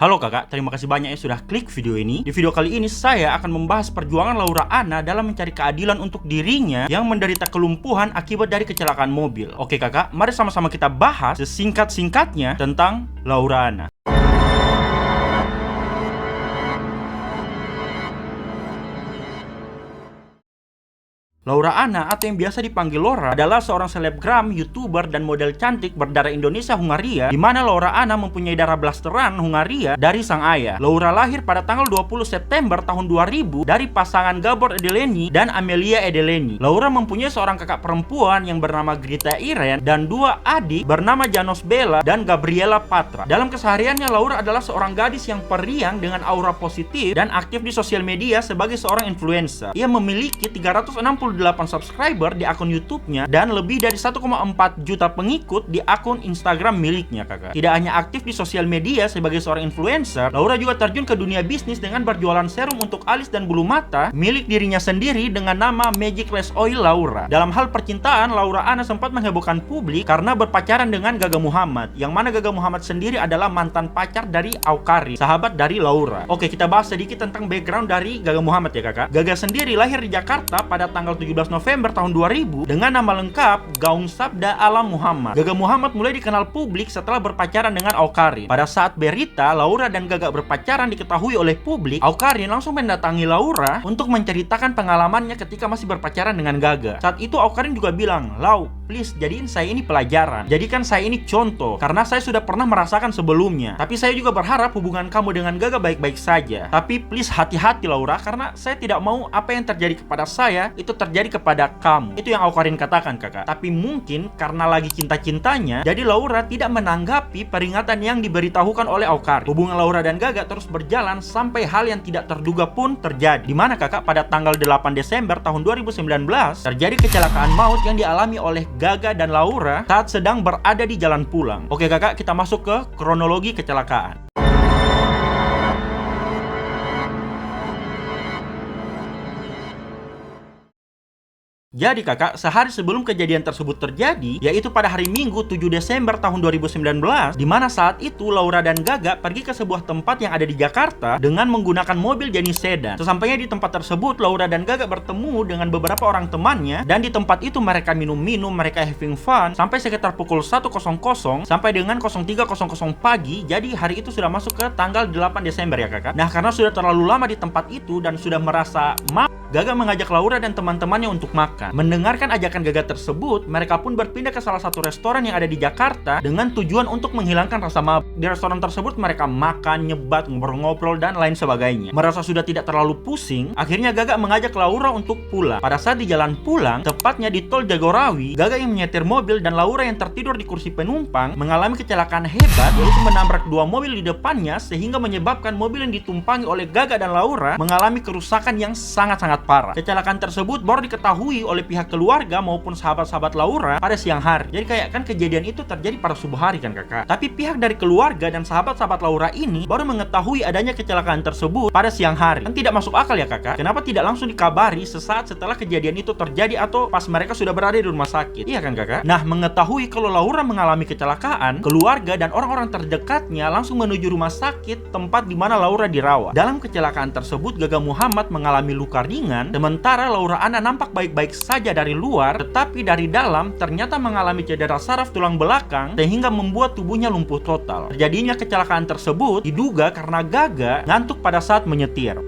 Halo kakak, terima kasih banyak ya sudah klik video ini. Di video kali ini saya akan membahas perjuangan Laura Anna dalam mencari keadilan untuk dirinya yang menderita kelumpuhan akibat dari kecelakaan mobil. Oke kakak, mari sama-sama kita bahas sesingkat-singkatnya tentang Laura Anna. Laura Anna atau yang biasa dipanggil Laura adalah seorang selebgram, youtuber, dan model cantik berdarah Indonesia Hungaria, di mana Laura Anna mempunyai darah blasteran Hungaria dari sang ayah. Laura lahir pada tanggal 20 September tahun 2000 dari pasangan Gabor Edeleni dan Amelia Edeleni. Laura mempunyai seorang kakak perempuan yang bernama Grita Iren dan dua adik bernama Janos Bella dan Gabriela Patra. Dalam kesehariannya, Laura adalah seorang gadis yang periang dengan aura positif dan aktif di sosial media sebagai seorang influencer. Ia memiliki 368 subscriber di akun YouTube-nya dan lebih dari 1,4 juta pengikut di akun Instagram miliknya, kakak. Tidak hanya aktif di sosial media sebagai seorang influencer, Laura juga terjun ke dunia bisnis dengan berjualan serum untuk alis dan bulu mata milik dirinya sendiri dengan nama Magic Lash Oil Laura. Dalam hal percintaan, Laura Anna sempat menghebohkan publik karena berpacaran dengan Gaga Muhammad, yang mana Gaga Muhammad sendiri adalah mantan pacar dari Awkarin, sahabat dari Laura. Oke, kita bahas sedikit tentang background dari Gaga Muhammad ya kakak. Gaga sendiri lahir di Jakarta pada tanggal 17 November tahun 2000 dengan nama lengkap Gaung Sabda Alam Muhammad. Gaga Muhammad mulai dikenal publik setelah berpacaran dengan Awkarin. Pada saat berita Laura dan Gaga berpacaran diketahui oleh publik, Awkarin langsung mendatangi Laura untuk menceritakan pengalamannya ketika masih berpacaran dengan Gaga. Saat itu Awkarin juga bilang, "Lau, please jadiin saya ini pelajaran. Jadikan saya ini contoh, karena saya sudah pernah merasakan sebelumnya. Tapi saya juga berharap hubungan kamu dengan Gaga baik-baik saja. Tapi please hati-hati Laura, karena saya tidak mau apa yang terjadi kepada saya itu terjadi kepada kamu." Itu yang Awkarin katakan kakak. Tapi mungkin karena lagi cinta-cintanya, jadi Laura tidak menanggapi peringatan yang diberitahukan oleh Awkarin. Hubungan Laura dan Gaga terus berjalan sampai hal yang tidak terduga pun terjadi. Dimana kakak pada tanggal 8 Desember tahun 2019 terjadi kecelakaan maut yang dialami oleh Gaga dan Laura saat sedang berada di jalan pulang. Oke kakak, kita masuk ke kronologi kecelakaan. Jadi kakak, sehari sebelum kejadian tersebut terjadi, yaitu pada hari Minggu 7 Desember tahun 2019, di mana saat itu Laura dan Gaga pergi ke sebuah tempat yang ada di Jakarta dengan menggunakan mobil jenis sedan. Sesampainya di tempat tersebut, Laura dan Gaga bertemu dengan beberapa orang temannya, dan di tempat itu mereka minum-minum, mereka having fun, sampai sekitar pukul 1.00 sampai dengan 03.00 pagi. Jadi hari itu sudah masuk ke tanggal 8 Desember ya kakak. Nah, karena sudah terlalu lama di tempat itu dan sudah merasa Gaga mengajak Laura dan teman-temannya untuk makan. Mendengarkan ajakan Gaga tersebut, mereka pun berpindah ke salah satu restoran yang ada di Jakarta dengan tujuan untuk menghilangkan rasa mabuk. Di restoran tersebut mereka makan, nyebat, ngobrol-ngobrol, dan lain sebagainya. Merasa sudah tidak terlalu pusing, akhirnya Gaga mengajak Laura untuk pulang. Pada saat di jalan pulang, tepatnya di tol Jagorawi, Gaga yang menyetir mobil dan Laura yang tertidur di kursi penumpang mengalami kecelakaan hebat, yaitu menabrak dua mobil di depannya sehingga menyebabkan mobil yang ditumpangi oleh Gaga dan Laura mengalami kerusakan yang sangat-sangat parah. Kecelakaan tersebut baru diketahui oleh pihak keluarga maupun sahabat-sahabat Laura pada siang hari. Jadi kayak kan kejadian itu terjadi pada subuh hari kan kakak. Tapi pihak dari keluarga dan sahabat-sahabat Laura ini baru mengetahui adanya kecelakaan tersebut pada siang hari. Kan tidak masuk akal ya kakak. Kenapa tidak langsung dikabari sesaat setelah kejadian itu terjadi atau pas mereka sudah berada di rumah sakit? Iya kan kakak? Nah, mengetahui kalau Laura mengalami kecelakaan, keluarga dan orang-orang terdekatnya langsung menuju rumah sakit tempat di mana Laura dirawat. Dalam kecelakaan tersebut, Gaga Muhammad mengalami luka ringan, sementara Laura Anna nampak baik-baik saja dari luar, tetapi dari dalam ternyata mengalami cedera saraf tulang belakang sehingga membuat tubuhnya lumpuh total. Terjadinya kecelakaan tersebut diduga karena Gaga ngantuk pada saat menyetir.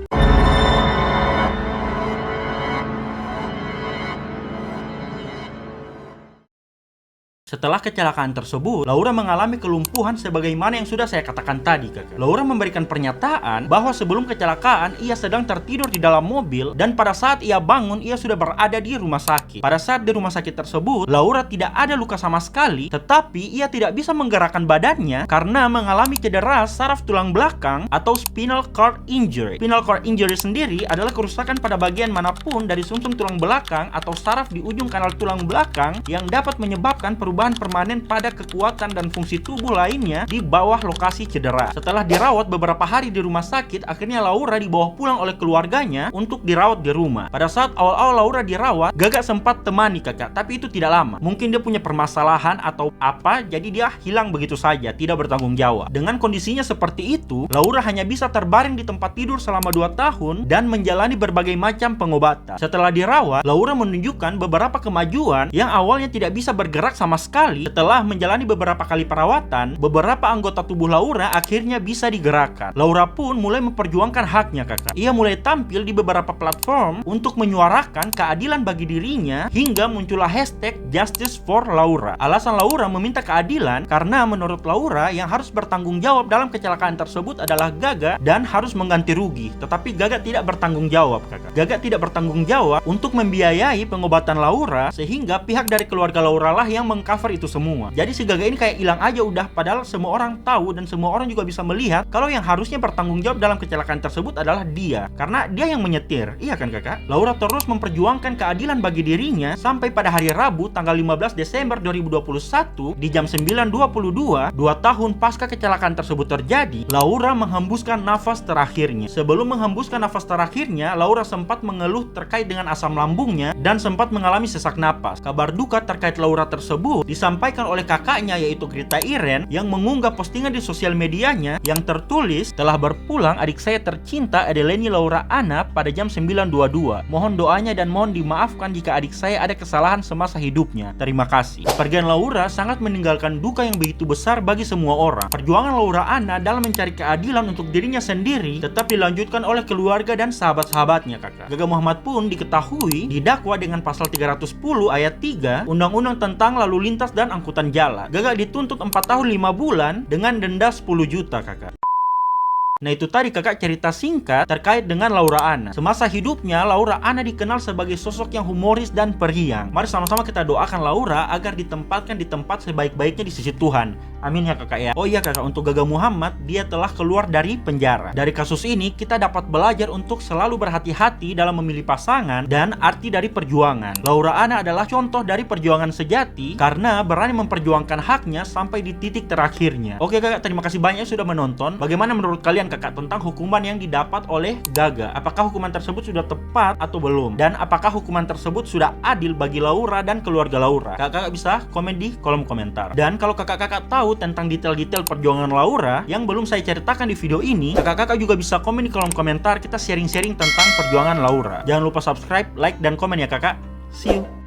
Setelah kecelakaan tersebut, Laura mengalami kelumpuhan sebagaimana yang sudah saya katakan tadi kakak. Laura memberikan pernyataan bahwa sebelum kecelakaan ia sedang tertidur di dalam mobil dan pada saat ia bangun ia sudah berada di rumah sakit. Pada saat di rumah sakit tersebut, Laura tidak ada luka sama sekali, tetapi ia tidak bisa menggerakkan badannya karena mengalami cedera saraf tulang belakang atau spinal cord injury. Spinal cord injury sendiri adalah kerusakan pada bagian manapun dari sumsum tulang belakang atau saraf di ujung kanal tulang belakang yang dapat menyebabkan perubahan perubahan permanen pada kekuatan dan fungsi tubuh lainnya di bawah lokasi cedera. Setelah dirawat beberapa hari di rumah sakit, akhirnya Laura dibawa pulang oleh keluarganya untuk dirawat di rumah. Pada saat awal-awal Laura dirawat, Gaga sempat temani kakak, tapi itu tidak lama. Mungkin dia punya permasalahan atau apa, jadi dia hilang begitu saja, tidak bertanggung jawab. Dengan kondisinya seperti itu, Laura hanya bisa terbaring di tempat tidur selama 2 tahun dan menjalani berbagai macam pengobatan. Setelah dirawat, Laura menunjukkan beberapa kemajuan yang awalnya tidak bisa bergerak sama sekali. Setelah menjalani beberapa kali perawatan, beberapa anggota tubuh Laura akhirnya bisa digerakkan. Laura pun mulai memperjuangkan haknya kakak. Ia mulai tampil di beberapa platform untuk menyuarakan keadilan bagi dirinya hingga muncullah hashtag Justice for Laura. Alasan Laura meminta keadilan karena menurut Laura yang harus bertanggung jawab dalam kecelakaan tersebut adalah Gaga dan harus mengganti rugi. Tetapi Gaga tidak bertanggung jawab kakak. Gaga tidak bertanggung jawab untuk membiayai pengobatan Laura, sehingga pihak dari keluarga Laura lah yang mengcover itu semua. Jadi si Gaga ini kayak hilang aja udah, padahal semua orang tahu dan semua orang juga bisa melihat kalau yang harusnya bertanggung jawab dalam kecelakaan tersebut adalah dia, karena dia yang menyetir. Iya kan kakak? Laura terus memperjuangkan keadilan bagi dirinya sampai pada hari Rabu tanggal 15 Desember 2021 di jam 9.22, 2 tahun pasca kecelakaan tersebut terjadi, Laura menghembuskan nafas terakhirnya. Sebelum menghembuskan nafas terakhirnya, Laura sempat mengeluh terkait dengan asam lambungnya dan sempat mengalami sesak napas. Kabar duka terkait Laura tersebut disampaikan oleh kakaknya yaitu Grita Iren yang mengunggah postingan di sosial medianya yang tertulis, "Telah berpulang adik saya tercinta Adeleni Laura Anna pada jam 9.22. Mohon doanya dan mohon dimaafkan jika adik saya ada kesalahan semasa hidupnya. Terima kasih." Kepergian Laura sangat meninggalkan duka yang begitu besar bagi semua orang. Perjuangan Laura Anna dalam mencari keadilan untuk dirinya sendiri tetap dilanjutkan oleh keluarga dan sahabat-sahabatnya kakak. Gaga Muhammad pun diketahui didakwa dengan pasal 310 ayat 3 Undang-Undang tentang Lalu Lintas dan Angkutan Jalan. Gaga dituntut 4 tahun 5 bulan dengan denda 10 juta kakak. Nah itu tadi kakak cerita singkat terkait dengan Laura Anna. Semasa hidupnya Laura Anna dikenal sebagai sosok yang humoris dan periang. Mari sama-sama kita doakan Laura agar ditempatkan di tempat sebaik-baiknya di sisi Tuhan. Amin ya kakak ya. Oh iya kakak, untuk Gaga Muhammad, dia telah keluar dari penjara. Dari kasus ini kita dapat belajar untuk selalu berhati-hati dalam memilih pasangan dan arti dari perjuangan. Laura Anna adalah contoh dari perjuangan sejati karena berani memperjuangkan haknya sampai di titik terakhirnya. Oke kakak, terima kasih banyak sudah menonton. Bagaimana menurut kalian kakak tentang hukuman yang didapat oleh Gaga? Apakah hukuman tersebut sudah tepat atau belum? Dan apakah hukuman tersebut sudah adil bagi Laura dan keluarga Laura? Kakak bisa komen di kolom komentar. Dan kalau kakak-kakak tahu tentang detail-detail perjuangan Laura yang belum saya ceritakan di video ini, kakak-kakak juga bisa komen di kolom komentar. Kita sharing-sharing tentang perjuangan Laura. Jangan lupa subscribe, like, dan komen ya kakak. See you.